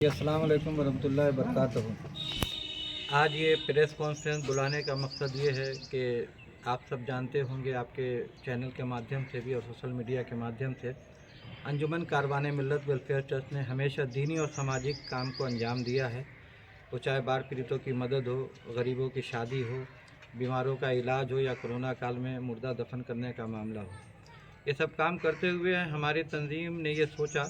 अस्सलाम वालेकुम वरहमतुल्लाहि वबरकातुहू। आज ये प्रेस कॉन्फ्रेंस बुलाने का मकसद ये है कि आप सब जानते होंगे, आपके चैनल के माध्यम से भी और सोशल मीडिया के माध्यम से, अंजुमन कारवान मिल्लत वेलफेयर ट्रस्ट ने हमेशा दीनी और सामाजिक काम को अंजाम दिया है। वो चाहे बाढ़ पीड़ितों की मदद हो, गरीबों की शादी हो, बीमारों का इलाज हो या कोरोना काल में मुर्दा दफन करने का मामला हो। ये सब काम करते हुए हमारी तंजीम ने ये सोचा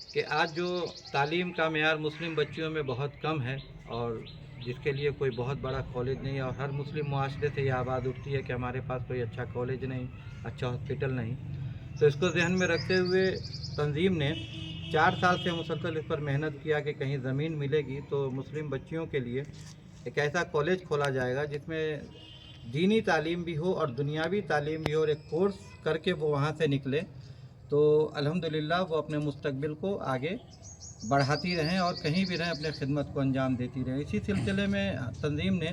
कि आज जो तालीम का मेयार मुस्लिम बच्चियों में बहुत कम है और जिसके लिए कोई बहुत बड़ा कॉलेज नहीं है, और हर मुस्लिम मुआशरे से ये आवाज़ उठती है कि हमारे पास कोई अच्छा कॉलेज नहीं, अच्छा हॉस्पिटल नहीं, तो इसको जहन में रखते हुए तंजीम ने 4 साल से मुसलसल इस पर मेहनत किया कि कहीं ज़मीन मिलेगी तो मुस्लिम बच्चियों के लिए एक ऐसा कॉलेज खोला जाएगा जिसमें दीनी तालीम भी हो और दुनियावी तालीम भी हो, और एक कोर्स करके वो वहाँ से निकले तो अल्हम्दुलिल्लाह वो अपने मुस्तकबिल को आगे बढ़ाती रहें और कहीं भी रहें अपने खिदमत को अंजाम देती रहें। इसी सिलसिले में तंजीम ने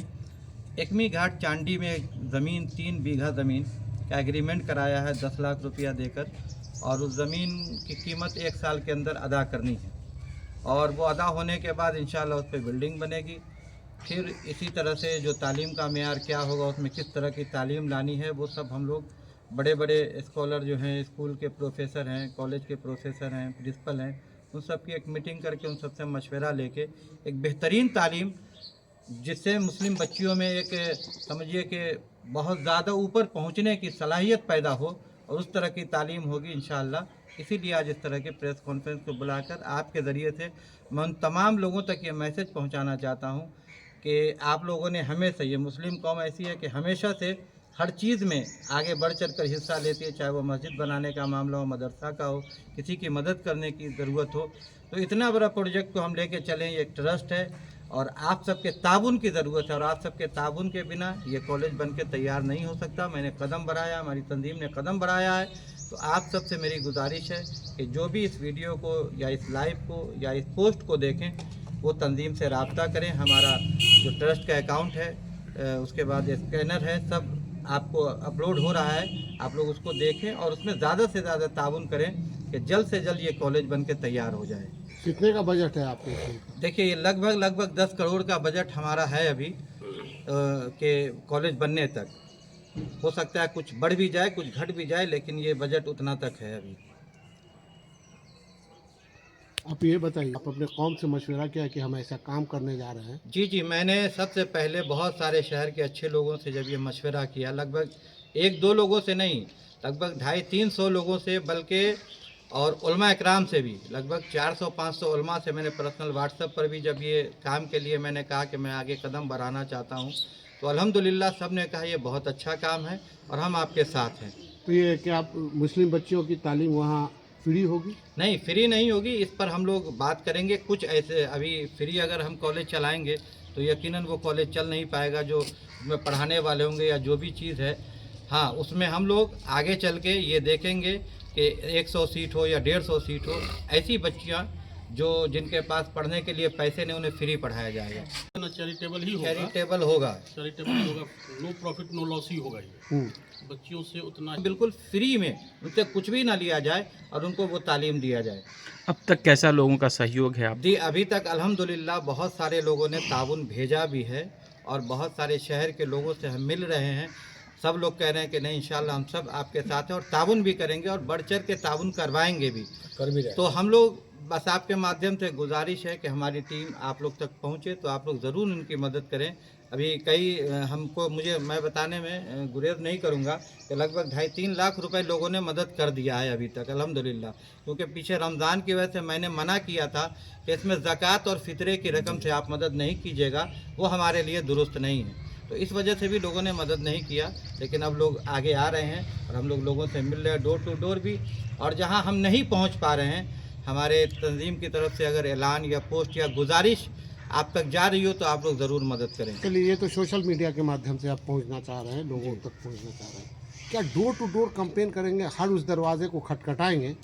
एकमी घाट चांडी में ज़मीन 3 बीघा ज़मीन का एग्रीमेंट कराया है 10 लाख रुपया देकर, और उस ज़मीन की कीमत 1 साल के अंदर अदा करनी है, और वो अदा होने के बाद इंशाअल्लाह उस पर बिल्डिंग बनेगी। फिर इसी तरह से जो तालीम का मेयार क्या होगा, उसमें किस तरह की तालीम लानी है, वो सब हम लोग बड़े बड़े स्कॉलर जो हैं, स्कूल के प्रोफेसर हैं, कॉलेज के प्रोफेसर हैं, प्रिंसिपल हैं, उन सब की एक मीटिंग करके उन सबसे मशवरा लेके एक बेहतरीन तालीम जिससे मुस्लिम बच्चियों में एक समझिए कि बहुत ज़्यादा ऊपर पहुंचने की सलाहियत पैदा हो, और उस तरह की तालीम होगी इंशाअल्लाह। इसीलिए आज इस तरह के प्रेस कॉन्फ्रेंस को बुलाकर आपके ज़रिए से मैं उन तमाम लोगों तक ये मैसेज पहुंचाना चाहता हूं कि आप लोगों ने हमेशा, ये मुस्लिम कौम ऐसी है कि हमेशा से हर चीज़ में आगे बढ़ चढ़ कर हिस्सा लेती है, चाहे वो मस्जिद बनाने का मामला हो, मदरसा का हो, किसी की मदद करने की ज़रूरत हो। तो इतना बड़ा प्रोजेक्ट को हम लेके चलें, ये एक ट्रस्ट है और आप सबके ताउन की ज़रूरत है, और आप सबके ताउन के बिना ये कॉलेज बन के तैयार नहीं हो सकता। मैंने कदम बढ़ाया, हमारी तंजीम ने कदम बढ़ाया है, तो आप सबसे मेरी गुजारिश है कि जो भी इस वीडियो को या इस लाइव को या इस पोस्ट को देखें वो तंजीम से रब्ता करें। हमारा जो ट्रस्ट का अकाउंट है, उसके बाद स्कैनर है, सब आपको अपलोड हो रहा है, आप लोग उसको देखें और उसमें ज़्यादा से ज़्यादा ताउन करें कि जल्द से जल्द ये कॉलेज बन के तैयार हो जाए। कितने का बजट है आपके? देखिए, ये लगभग 10 करोड़ का बजट हमारा है अभी के कॉलेज बनने तक। हो सकता है कुछ बढ़ भी जाए, कुछ घट भी जाए, लेकिन ये बजट उतना तक है अभी। आप ये बताइए, आप अपने कौम से मशवरा किया कि हम ऐसा काम करने जा रहे हैं? जी, मैंने सबसे पहले बहुत सारे शहर के अच्छे लोगों से जब ये मशवरा किया, लगभग 1-2 लोगों से नहीं, लगभग 250-300 लोगों से, बल्कि और उलमा इकराम से भी लगभग 400-500 उलमा से मैंने पर्सनल व्हाट्सएप पर भी जब ये काम के लिए मैंने कहा कि मैं आगे कदम बढ़ाना चाहता हूँ, तो अल्हम्दुलिल्लाह सब ने कहा ये बहुत अच्छा काम है और हम आपके साथ हैं। तो ये कि आप मुस्लिम बच्चियों की तालीम वहाँ फ्री होगी? नहीं, फ्री नहीं होगी, इस पर हम लोग बात करेंगे। कुछ ऐसे अभी फ्री अगर हम कॉलेज चलाएंगे तो यकीनन वो कॉलेज चल नहीं पाएगा, जो उसमें पढ़ाने वाले होंगे या जो भी चीज़ है। हाँ, उसमें हम लोग आगे चल के ये देखेंगे कि 100 सीट हो या 150 सीट हो, ऐसी बच्चियाँ जो जिनके पास पढ़ने के लिए पैसे नहीं, उन्हें फ्री पढ़ाया जाएगा। चैरिटेबल ही होगा, चैरिटेबल होगा, नो प्रॉफिट नो लॉस ही होगा ये। बच्चियों से उतना बिल्कुल फ्री में उनसे कुछ भी ना लिया जाए और उनको वो तालीम दिया जाए। अब तक कैसा लोगों का सहयोग है? आप अभी तक अल्हम्दुलिल्लाह बहुत सारे लोगों ने ताउन भेजा भी है और बहुत सारे शहर के लोगों से हम मिल रहे हैं। सब लोग कह रहे हैं कि नहीं, इंशाल्लाह हम सब आपके साथ हैं और ताउन भी करेंगे और बढ़ चढ़ के ताउन करवाएंगे भी, कर भी रहे। तो हम लोग बस आपके माध्यम से गुजारिश है कि हमारी टीम आप लोग तक पहुँचे, तो आप लोग ज़रूर उनकी मदद करें। अभी मैं बताने में गुरेज नहीं करूँगा कि लगभग 2.5-3 लाख रुपए लोगों ने मदद कर दिया है अभी तक अल्हम्दुलिल्लाह, क्योंकि पीछे रमज़ान की वजह से मैंने मना किया था कि इसमें ज़कात और फितरे की रकम से आप मदद नहीं कीजिएगा, वो हमारे लिए दुरुस्त नहीं है। तो इस वजह से भी लोगों ने मदद नहीं किया, लेकिन अब लोग आगे आ रहे हैं और हम लोग लोगों से मिल रहे हैं डोर टू डोर भी, और जहाँ हम नहीं पहुँच पा रहे हैं, हमारे तंजीम की तरफ से अगर ऐलान या पोस्ट या गुजारिश आप तक जा रही हो तो आप लोग ज़रूर मदद करें। चलिए, ये तो सोशल मीडिया के माध्यम से आप पहुंचना चाह रहे हैं, लोगों तक पहुंचना चाह रहे हैं, क्या डोर टू डोर कैंपेन करेंगे? हर उस दरवाजे को खटखटाएंगे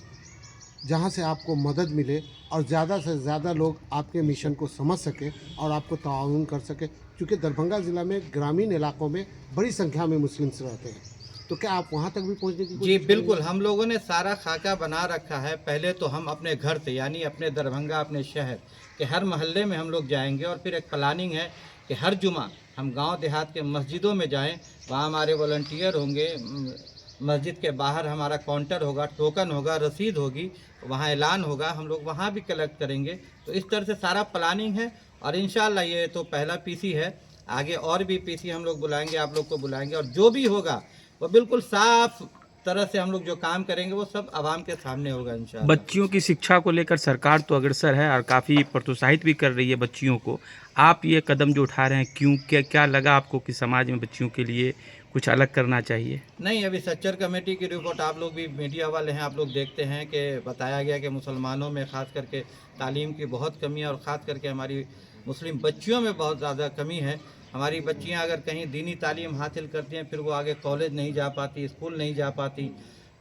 जहां से आपको मदद मिले और ज़्यादा से ज़्यादा लोग आपके मिशन को समझ सके और आपको ताउन कर सके, क्योंकि दरभंगा ज़िला में ग्रामीण इलाकों में बड़ी संख्या में मुस्लिम्स रहते हैं। तो क्या आप वहाँ तक भी पहुँचने की जी बिल्कुल, हम लोगों ने सारा खाका बना रखा है। पहले तो हम अपने घर से, यानी अपने दरभंगा, अपने शहर कि हर मोहल्ले में हम लोग जाएंगे और फिर एक प्लानिंग है कि हर जुमा हम गांव देहात के मस्जिदों में जाएं, वहाँ हमारे वॉलंटियर होंगे, मस्जिद के बाहर हमारा काउंटर होगा, टोकन होगा, रसीद होगी, वहाँ ऐलान होगा, हम लोग वहाँ भी कलेक्ट करेंगे। तो इस तरह से सारा प्लानिंग है और इंशाल्लाह ये तो पहला पीसी है, आगे और भी पीसी हम लोग बुलाएंगे, आप लोग को बुलाएंगे और जो भी होगा वो बिल्कुल साफ तरह से हम लोग जो काम करेंगे वो सब आवाम के सामने होगा इंशाल्लाह। बच्चियों की शिक्षा को लेकर सरकार तो अग्रसर है और काफ़ी प्रोत्साहित भी कर रही है बच्चियों को। आप ये कदम जो उठा रहे हैं, क्यों, क्या लगा आपको कि समाज में बच्चियों के लिए कुछ अलग करना चाहिए? नहीं, अभी सच्चर कमेटी की रिपोर्ट आप लोग भी मीडिया वाले हैं, आप लोग देखते हैं कि बताया गया कि मुसलमानों में ख़ास करके तालीम की बहुत कमी है और ख़ास करके हमारी मुस्लिम बच्चियों में बहुत ज़्यादा कमी है। हमारी बच्चियां अगर कहीं दीनी तालीम हासिल करती हैं फिर वो आगे कॉलेज नहीं जा पाती, स्कूल नहीं जा पाती।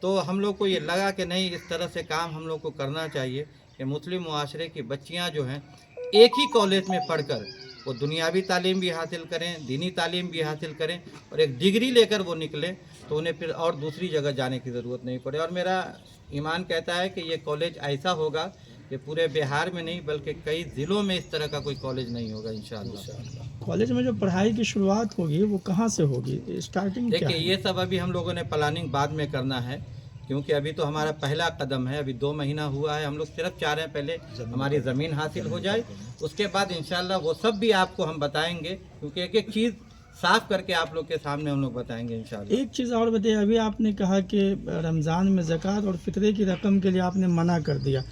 तो हम लोग को ये लगा कि नहीं, इस तरह से काम हम लोग को करना चाहिए कि मुस्लिम मुआशरे की बच्चियां जो हैं एक ही कॉलेज में पढ़कर वो दुनियावी तालीम भी हासिल करें, दीनी तालीम भी हासिल करें और एक डिग्री लेकर वो निकलें तो उन्हें फिर और दूसरी जगह जाने की ज़रूरत नहीं पड़े। और मेरा ईमान कहता है कि ये कॉलेज ऐसा होगा कि पूरे बिहार में नहीं बल्कि कई ज़िलों में इस तरह का कोई कॉलेज नहीं होगा इंशाअल्लाह। कॉलेज में जो पढ़ाई की शुरुआत होगी वो कहाँ से होगी, स्टार्टिंग क्या देखिए है? ये सब अभी हम लोगों ने प्लानिंग बाद में करना है, क्योंकि अभी तो हमारा पहला कदम है, अभी 2 महीना हुआ है। हम लोग सिर्फ चाह रहे हैं पहले हमारी ज़मीन हासिल हो जाए, उसके बाद इंशाल्लाह वो सब भी आपको हम बताएंगे, क्योंकि एक एक चीज़ साफ करके आप लोग के सामने हम लोग बताएंगे इंशाल्लाह। एक चीज़ और बताइए, अभी आपने कहा कि रमज़ान में ज़कात और फितरे की रकम के लिए आपने मना कर दिया,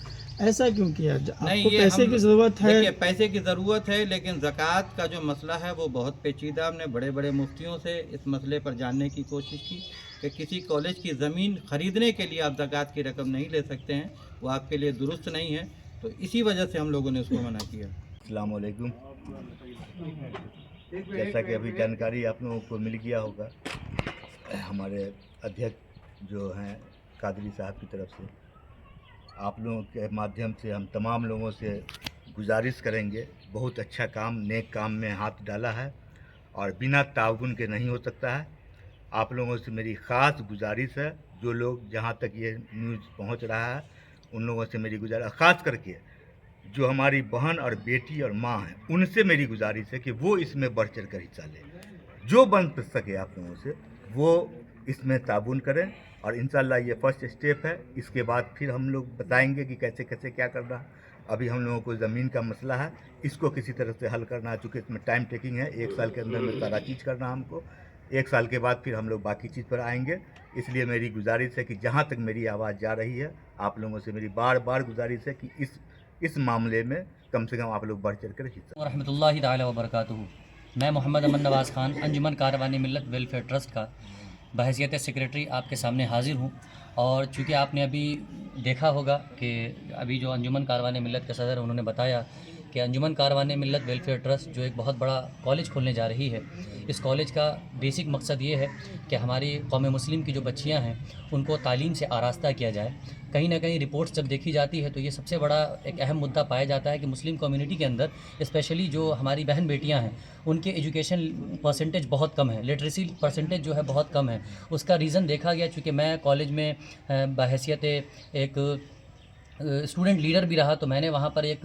ऐसा क्यों किया? आपको ये पैसे की ज़रूरत है? देखिए पैसे की ज़रूरत है, लेकिन ज़कात का जो मसला है वो बहुत पेचीदा। हमने बड़े बड़े मुफ्तियों से इस मसले पर जानने की कोशिश की कि किसी कॉलेज की ज़मीन ख़रीदने के लिए आप ज़कात की रकम नहीं ले सकते हैं, वो आपके लिए दुरुस्त नहीं है। तो इसी वजह से हम लोगों ने उसको मना किया। अस्सलाम वालेकुम। जैसा कि अभी जानकारी आप लोगों को मिल गया होगा, हमारे अध्यक्ष जो हैं कादरी साहब की तरफ से आप लोगों के माध्यम से हम तमाम लोगों से गुजारिश करेंगे, बहुत अच्छा काम, नेक काम में हाथ डाला है और बिना ताउन के नहीं हो सकता है। आप लोगों से मेरी ख़ास गुजारिश है, जो लोग जहाँ तक ये न्यूज़ पहुँच रहा है उन लोगों से मेरी गुजारिश, ख़ास करके जो हमारी बहन और बेटी और माँ हैं उनसे मेरी गुजारिश है कि वो इसमें बढ़ चढ़ कर हिस्सा लें। जो बन सके आप लोगों से वो इसमें ताउन करें और इंशाल्लाह ये फर्स्ट स्टेप है। इसके बाद फिर हम लोग बताएंगे कि कैसे कैसे क्या करना है। अभी हम लोगों को ज़मीन का मसला है, इसको किसी तरह से हल करना है, चूँकि इसमें टाइम टेकिंग है, 1 साल के अंदर में सारा चीज़ करना हमको। 1 साल के बाद फिर हम लोग बाकी चीज़ पर आएंगे। इसलिए मेरी गुजारिश है कि जहाँ तक मेरी आवाज़ जा रही है, आप लोगों से मेरी बार बार गुजारिश है कि इस मामले में कम से कम आप लोग बढ़ चढ़ कर हिस्सा। रहमतुल्लाहि ताला व बरकातुहू। मैं मोहम्मद अमन नवाज़ खान अंजुमन कारवानी मिल्लत वेलफेयर ट्रस्ट का बहैसियत सेक्रेटरी आपके सामने हाजिर हूँ। और चूँकि आपने अभी देखा होगा कि अभी जो अंजुमन कारवानी मिल्लत के सदर उन्होंने बताया कि अंजुमन कारवानी मिल्लत वेलफेयर ट्रस्ट जो एक बहुत बड़ा कॉलेज खोलने जा रही है। इस कॉलेज का बेसिक मकसद ये है कि हमारी कौम मुस्लिम की जो बच्चियां हैं उनको तालीम से आरास्ता किया जाए। कहीं ना कहीं रिपोर्ट्स जब देखी जाती है तो ये सबसे बड़ा एक अहम मुद्दा पाया जाता है कि मुस्लिम कम्युनिटी के अंदर स्पेशली जो हमारी बहन बेटियां हैं उनके एजुकेशन परसेंटेज बहुत कम है, लिटरेसी परसेंटेज जो है बहुत कम है। उसका रीज़न देखा गया, चूँकि मैं कॉलेज में बहैसियत एक स्टूडेंट लीडर भी रहा, तो मैंने वहाँ पर एक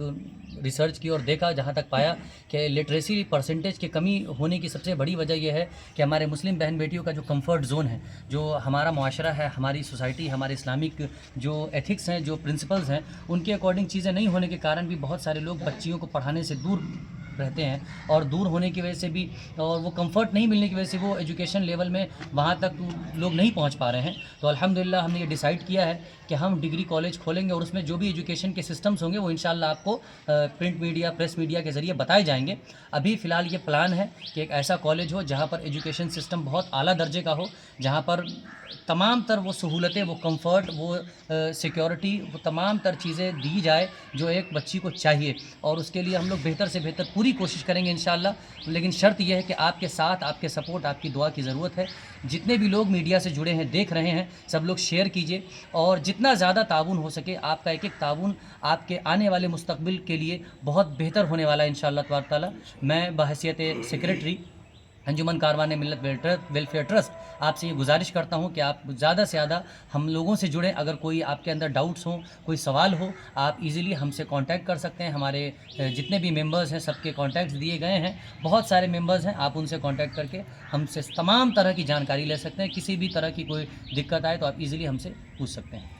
रिसर्च की और देखा, जहाँ तक पाया कि लिटरेसी परसेंटेज की कमी होने की सबसे बड़ी वजह यह है कि हमारे मुस्लिम बहन बेटियों का जो कंफर्ट जोन है, जो हमारा मुआशरा है, हमारी सोसाइटी, हमारे इस्लामिक जो एथिक्स हैं, जो प्रिंसिपल्स हैं, उनके अकॉर्डिंग चीज़ें नहीं होने के कारण भी बहुत सारे लोग बच्चियों को पढ़ाने से दूर रहते हैं। और दूर होने की वजह से भी और वो कंफर्ट नहीं मिलने की वजह से वो एजुकेशन लेवल में वहाँ तक लोग नहीं पहुँच पा रहे हैं। तो अल्हम्दुलिल्लाह हमने ये डिसाइड किया है कि हम डिग्री कॉलेज खोलेंगे और उसमें जो भी एजुकेशन के सिस्टम्स होंगे वो इंशाल्लाह आपको प्रिंट मीडिया, प्रेस मीडिया के ज़रिए बताए जाएंगे। अभी फ़िलहाल ये प्लान है कि एक ऐसा कॉलेज हो जहाँ पर एजुकेशन सिस्टम बहुत आला दर्जे का हो, जहाँ पर तमाम तर वो सहूलतें, वो कंफर्ट, वो सिक्योरिटी, वो तमाम तर चीज़ें दी जाए जो एक बच्ची को चाहिए। और उसके लिए हम लोग बेहतर से बेहतर पूरी कोशिश करेंगे इंशाल्लाह। लेकिन शर्त यह है कि आपके साथ, आपके सपोर्ट, आपकी दुआ की ज़रूरत है। जितने भी लोग मीडिया से जुड़े हैं, देख रहे हैं, सब लोग शेयर कीजिए और जितना ज़्यादा ताउन हो सके, आपका एक एक ताउन आपके आने वाले मुस्तकबिल के लिए बहुत बेहतर होने वाला है इंशाल्लाह तबारक ताला। मैं बहैसियत सेक्रेटरी अंजुमन कारवाने मिल्लत वेलफेयर ट्रस्ट आपसे ये गुजारिश करता हूँ कि आप ज़्यादा से ज़्यादा हम लोगों से जुड़ें। अगर कोई आपके अंदर डाउट्स हों, कोई सवाल हो, आप इजीली हमसे कांटेक्ट कर सकते हैं। हमारे जितने भी मेंबर्स हैं सबके कांटेक्ट्स दिए गए हैं, बहुत सारे मेंबर्स हैं, आप उनसे कांटेक्ट करके हमसे तमाम तरह की जानकारी ले सकते हैं। किसी भी तरह की कोई दिक्कत आए तो आप इजीली हमसे पूछ सकते हैं।